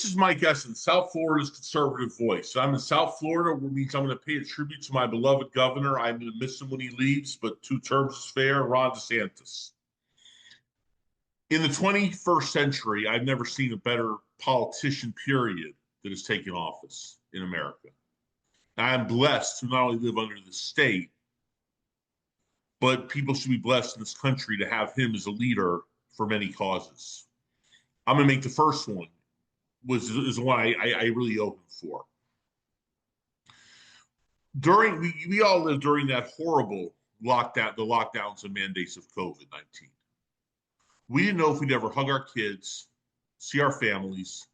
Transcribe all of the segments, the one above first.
This is Mike Essen, South Florida's conservative voice. I'm in South Florida, which means I'm going to pay a tribute to my beloved governor. I'm going to miss him when he leaves, but 2 terms is fair, Ron DeSantis. In the 21st century, I've never seen a better politician, period, that has taken office in America. And I am blessed to not only live under the state, but people should be blessed in this country to have him as a leader for many causes. I'm going to make the first one. Is the one I really owe him for. We all lived during that horrible lockdown, the lockdowns and mandates of COVID-19. We didn't know if we'd ever hug our kids, see our families,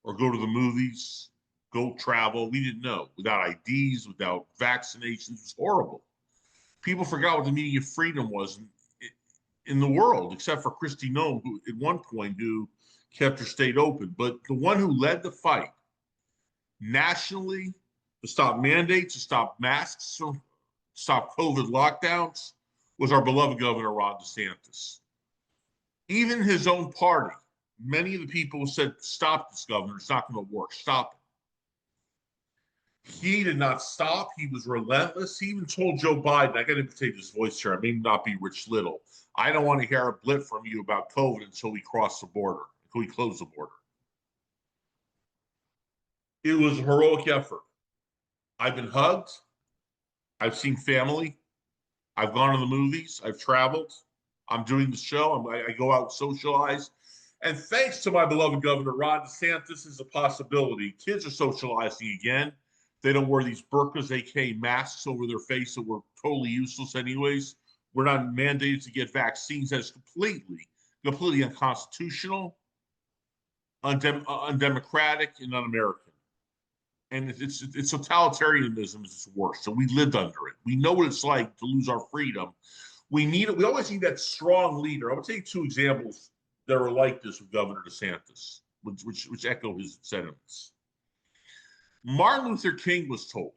or go to the movies, go travel. We didn't know. Without IDs, without vaccinations, it was horrible. People forgot what the meaning of freedom was in the world, except for Kristi Noem, who at one point kept her state open. But the one who led the fight nationally to stop mandates, to stop masks, to stop COVID lockdowns was our beloved Governor Ron DeSantis. Even his own party, many of the people said, stop this, Governor, it's not going to work, stop it. He did not stop. He was relentless. He even told Joe Biden, I got to imitate his voice here, I may not be Rich Little, I don't want to hear a blip from you about COVID until we cross the border. Can we close the border? It was a heroic effort. I've been hugged. I've seen family. I've gone to the movies. I've traveled. I'm doing the show. I go out and socialize. And thanks to my beloved Governor Ron DeSantis, is a possibility. Kids are socializing again. They don't wear these burqas, aka masks, over their face that were totally useless anyways. We're not mandated to get vaccines. That is completely unconstitutional, undemocratic, and un-American. And it's totalitarianism is its worst. So we lived under it. We know what it's like to lose our freedom. We always need that strong leader. I will take 2 examples that are like this with Governor DeSantis, which echo his sentiments. Martin Luther King was told,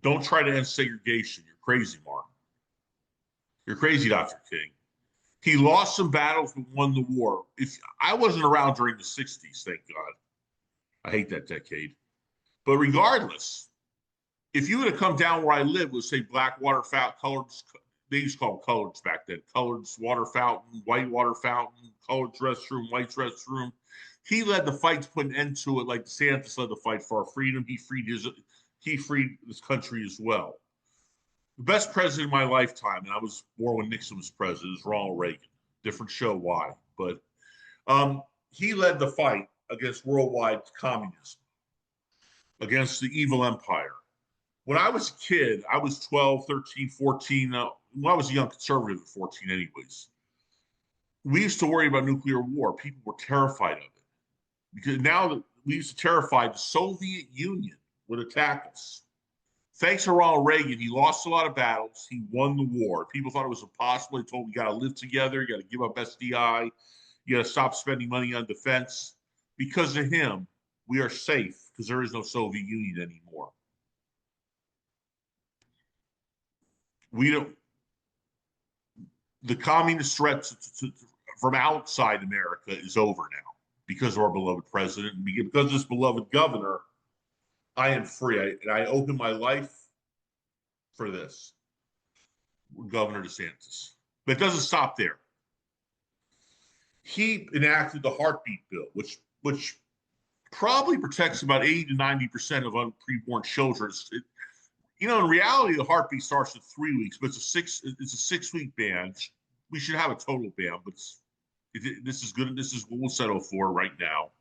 don't try to end segregation. You're crazy, Martin. You're crazy, Dr. King. He lost some battles but won the war. I wasn't around during the 60s, thank God. I hate that decade. But regardless, if you would have come down where I live with, say, black water fountain, coloreds, they used to call them coloreds back then, coloreds water fountain, white water fountain, coloreds restroom, white restroom. He led the fight to put an end to it, like DeSantis led the fight for our freedom. He freed this country as well. The best president of my lifetime, and I was born when Nixon was president, is Ronald Reagan. Different show why, but he led the fight against worldwide communism, against the evil empire. When I was a kid, I was 12, 13, 14. I was a young conservative at 14 anyways. We used to worry about nuclear war. People were terrified of it. Because now that we used to terrify the Soviet Union would attack us. Thanks to Ronald Reagan, he lost a lot of battles. He won the war. People thought it was impossible. He told them, you got to live together. You got to give up SDI. You got to stop spending money on defense. Because of him, we are safe because there is no Soviet Union anymore. The communist threat from outside America is over now because of our beloved president. And because of this beloved governor, I am free. And I owe him my life for this, Governor DeSantis. But it doesn't stop there. He enacted the heartbeat bill, which probably protects about 80 to 90% of preborn children. In reality, the heartbeat starts at 3 weeks, but it's a 6-week ban. We should have a total ban, but this is good. This is what we'll settle for right now.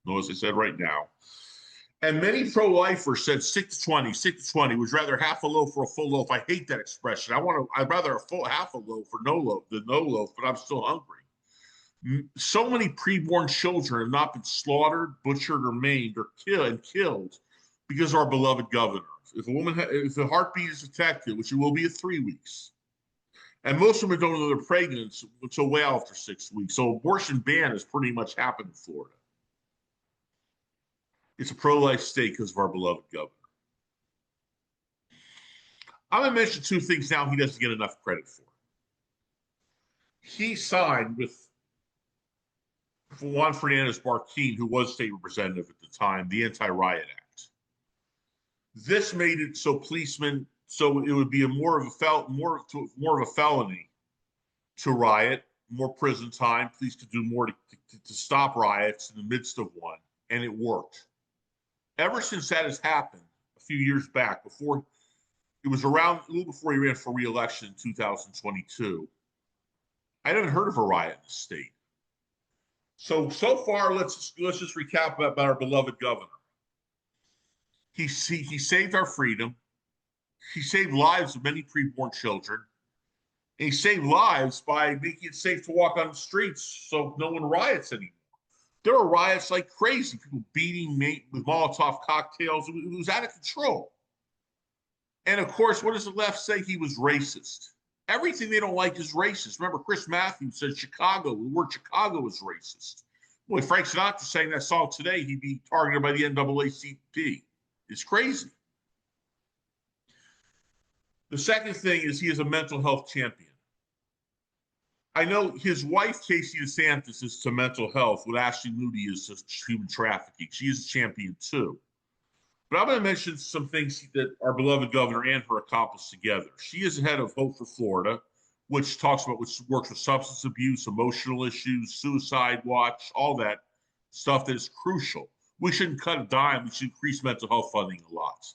Notice I said right now. And many pro-lifers said 6 to 20, would rather half a loaf for a full loaf. I hate that expression. I'd rather half a loaf for no loaf than no loaf, but I'm still hungry. So many preborn children have not been slaughtered, butchered, or maimed, or killed because of our beloved governor. If the heartbeat is detected, which it will be at 3 weeks, and most women don't know they're pregnant until way after 6 weeks. So abortion ban has pretty much happened in Florida. It's a pro-life state because of our beloved governor. I'm going to mention 2 things now he doesn't get enough credit for. He signed with Juan Fernandez Barquin, who was state representative at the time, the Anti-Riot Act. This made it so policemen, so it would be more of a felony to riot, more prison time. Police could do more to stop riots in the midst of one, and it worked. Ever since that has happened, a few years back, before it was around a little before he ran for re-election in 2022, I haven't heard of a riot in the state. So far, let's just recap about our beloved governor. He saved our freedom. He saved lives of many preborn children. And he saved lives by making it safe to walk on the streets so no one riots anymore. There were riots like crazy, people beating with Molotov cocktails. It was out of control. And of course, what does the left say? He was racist. Everything they don't like is racist. Remember, Chris Matthews said the word Chicago is racist. Boy, Frank Sinatra sang that song today, he'd be targeted by the NAACP. It's crazy. The second thing is he is a mental health champion. I know his wife, Casey DeSantis, is to mental health. What Ashley Moody is to human trafficking. She is a champion too. But I'm going to mention some things that our beloved governor and her accomplished together. She is head of Hope for Florida, which works with substance abuse, emotional issues, suicide watch, all that stuff that is crucial. We shouldn't cut a dime. We should increase mental health funding a lot.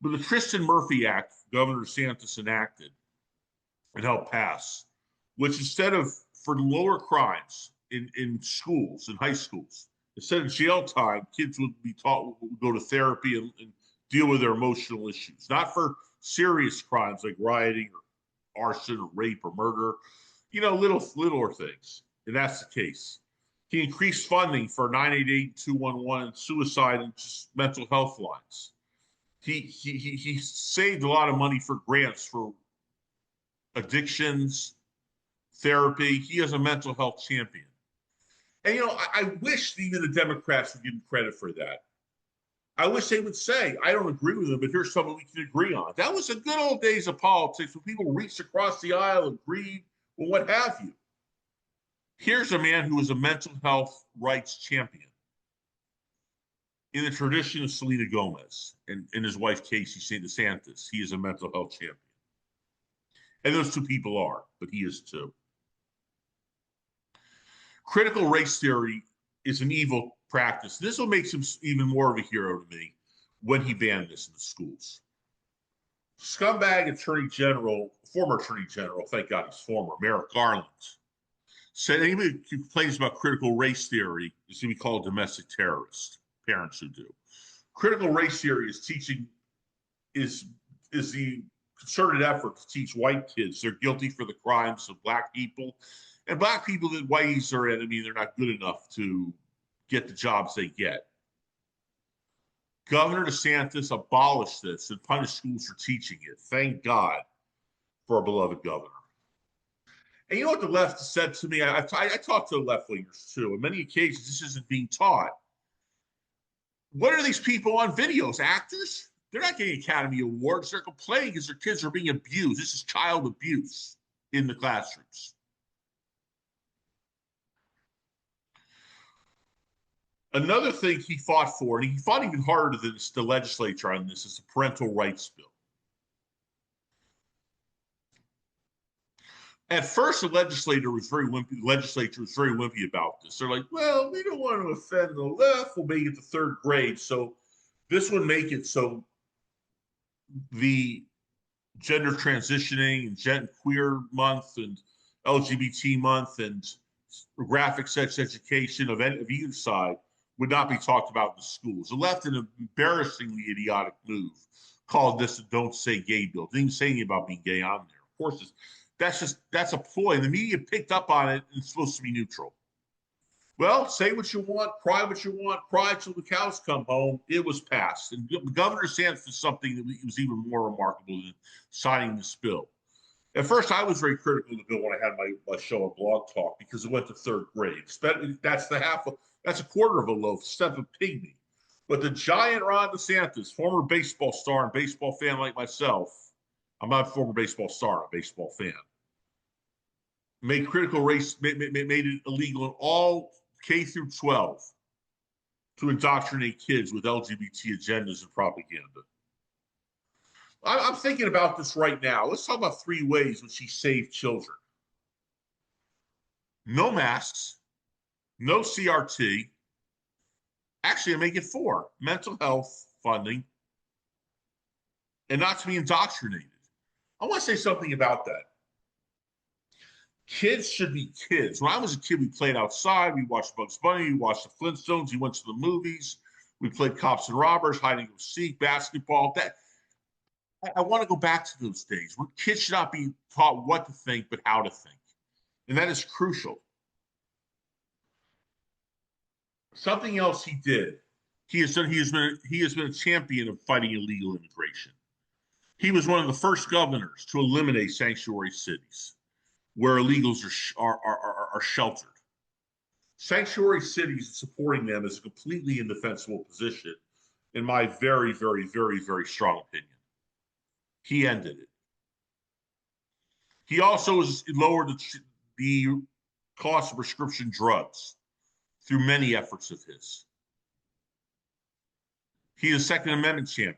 But the Tristan Murphy Act, Governor DeSantis enacted and helped pass, which instead of for lower crimes in schools, in high schools, instead of jail time, kids would be taught would go to therapy and deal with their emotional issues, not for serious crimes like rioting or arson or rape or murder, littler things. And that's the case. He increased funding for 988-211 and suicide and just mental health lines. He saved a lot of money for grants for addictions, therapy. He is a mental health champion. And, I wish even the Democrats would give him credit for that. I wish they would say, I don't agree with him, but here's something we can agree on. That was the good old days of politics when people reached across the aisle, agreed, or what have you. Here's a man who is a mental health rights champion in the tradition of Selena Gomez and his wife, Casey DeSantis. He is a mental health champion. And those two people are, but he is too. Critical race theory is an evil practice. This will make him even more of a hero to me when he banned this in the schools. Scumbag former Attorney General, thank God he's former, Merrick Garland, said anybody who complains about critical race theory is going to be called a domestic terrorist, parents who do. Critical race theory is the concerted effort to teach white kids they're guilty for the crimes of black people, and black people that whiteys are enemy, they're not good enough to get the jobs they get. Governor DeSantis abolished this and punished schools for teaching it. Thank God for our beloved governor. And you know what the left said to me? I talked to the left-wingers too. On many occasions, this isn't being taught. What are these people on videos? Actors? They're not getting Academy Awards. They're complaining because their kids are being abused. This is child abuse in the classrooms. Another thing he fought for, and he fought even harder than the legislature on this, is the parental rights bill. At first, the legislature was very wimpy about this. They're like, well, we don't want to offend the left. We'll make it to third grade. So this would make it so the gender transitioning and queer month and LGBT month and graphic sex education of either side would not be talked about in the schools. The left, in an embarrassingly idiotic move, called this a "Don't Say Gay" bill. Didn't even say anything about being gay on there. Of course, that's a ploy. The media picked up on it, and it's supposed to be neutral. Well, say what you want, cry what you want, cry till the cows come home. It was passed. And Governor DeSantis did something that was even more remarkable than signing this bill. At first, I was very critical of the bill when I had my show on Blog Talk because it went to third grade. That's a quarter of a loaf, step of pygmy. But the giant Ron DeSantis, former baseball star and baseball fan like myself, I'm not a former baseball star, I'm a baseball fan. made critical race, made it illegal in all K through 12 to indoctrinate kids with LGBT agendas and propaganda. I'm thinking about this right now. Let's talk about 3 ways in which he saved children. No masks, no CRT. Actually, I make it 4: mental health funding, and not to be indoctrinated. I want to say something about that. Kids should be kids. When I was a kid, we played outside. We watched Bugs Bunny. We watched the Flintstones. We went to the movies. We played cops and robbers, hide and go seek, basketball. I want to go back to those days where kids should not be taught what to think, but how to think, and that is crucial. Something else he did. He has been a champion of fighting illegal immigration. He was one of the first governors to eliminate sanctuary cities where illegals are sheltered. Sanctuary cities and supporting them is a completely indefensible position, in my very, very, very, very strong opinion. He ended it. He also lowered the cost of prescription drugs through many efforts of his. He is a Second Amendment champion.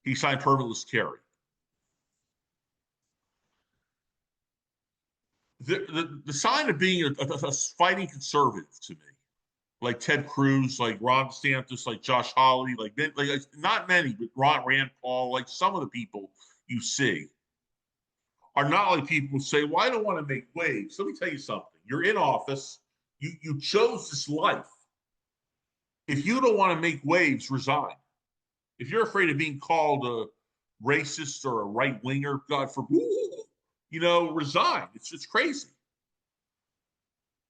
He signed permitless carry. The sign of being a fighting conservative to me, like Ted Cruz, like Ron DeSantis, like Josh Hawley, like not many, but Rand Paul, like some of the people you see are not like people who say, well, I don't want to make waves. Let me tell you something. You're in office. You chose this life. If you don't want to make waves, resign. If you're afraid of being called a racist or a right winger, God forbid, resign. It's crazy.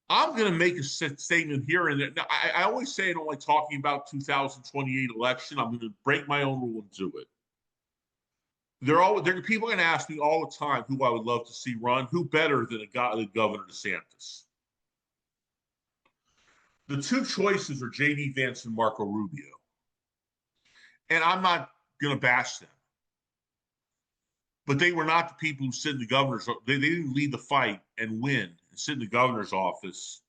I'm going to make a statement here and there. Now, I always say I don't like talking about 2028 election. I'm going to break my own rule and do it. People are going to ask me all the time who I would love to see run. Who better than Governor DeSantis? The 2 choices are J.D. Vance and Marco Rubio. And I'm not going to bash them. But they were not the people who sit in the governor's. They didn't lead the fight and win and sit in the governor's office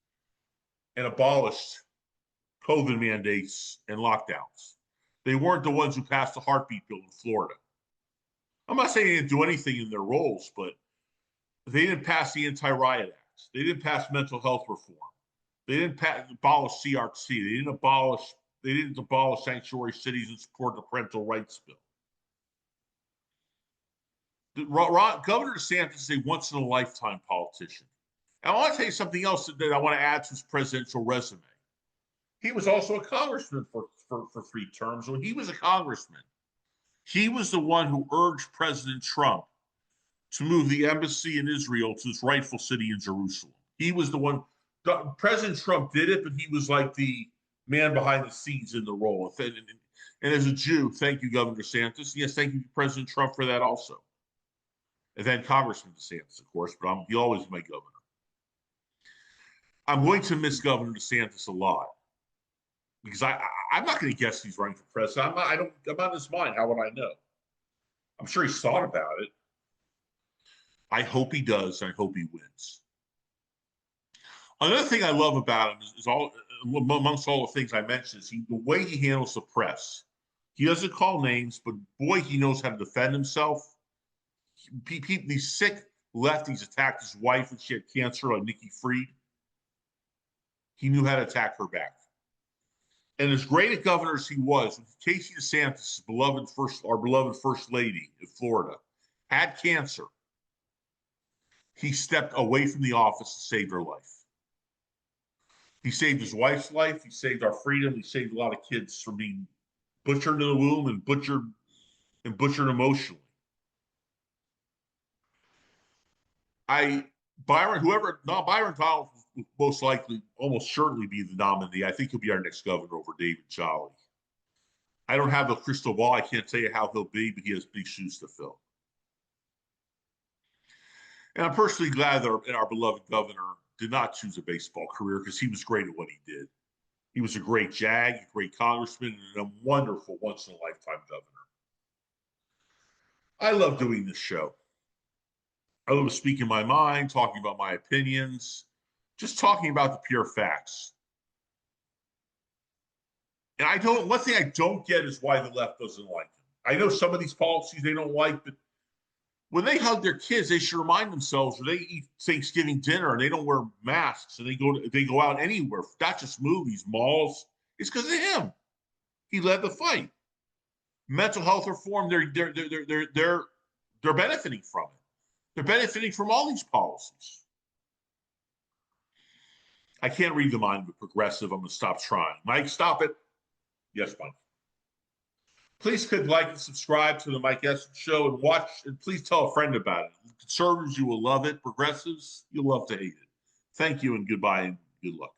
and abolished COVID mandates and lockdowns. They weren't the ones who passed the heartbeat bill in Florida. I'm not saying they didn't do anything in their roles, but they didn't pass the Anti-Riot Act. They didn't pass mental health reform. They didn't abolish CRT. They didn't abolish sanctuary cities and support the parental rights bill. Governor DeSantis is a once-in-a-lifetime politician. And I want to tell you something else that I want to add to his presidential resume. He was also a congressman for 3 terms. When he was a congressman, he was the one who urged President Trump to move the embassy in Israel to its rightful city in Jerusalem. He was the one. President Trump did it, but he was like the man behind the scenes in the role. And as a Jew, thank you, Governor DeSantis. Yes, thank you, President Trump, for that also. And then Congressman DeSantis, of course, but he'll always be my governor. I'm going to miss Governor DeSantis a lot because I'm not going to guess he's running for president. I'm not in his mind. How would I know? I'm sure he's thought about it. I hope he does. I hope he wins. Another thing I love about him is all amongst all the things I mentioned is the way he handles the press. He doesn't call names, but boy, he knows how to defend himself. These sick lefties attacked his wife when she had cancer, like Nikki Fried. He knew how to attack her back. And as great a governor as he was, Casey DeSantis, our beloved first lady in Florida, had cancer. He stepped away from the office to save her life. He saved his wife's life. He saved our freedom. He saved a lot of kids from being butchered in the womb and butchered emotionally. Byron Donald will most likely, almost certainly be the nominee. I think he'll be our next governor over David Jolly. I don't have a crystal ball. I can't tell you how he'll be, but he has big shoes to fill. And I'm personally glad that our beloved governor did not choose a baseball career because he was great at what he did. He was a great JAG, a great congressman, and a wonderful once-in-a-lifetime governor. I love doing this show. I love speaking my mind, talking about my opinions, just talking about the pure facts. And one thing I don't get is why the left doesn't like him. I know some of these policies they don't like, but when they hug their kids, they should remind themselves when they eat Thanksgiving dinner and they don't wear masks and they go out anywhere, not just movies, malls. It's because of him. He led the fight. Mental health reform, they're benefiting from it. They're benefiting from all these policies. I can't read the mind of a progressive. I'm going to stop trying. Mike, stop it. Yes, Mike. Please click like and subscribe to the Mike Essen Show and watch, and please tell a friend about it. Conservatives, you will love it. Progressives, you'll love to hate it. Thank you and goodbye and good luck.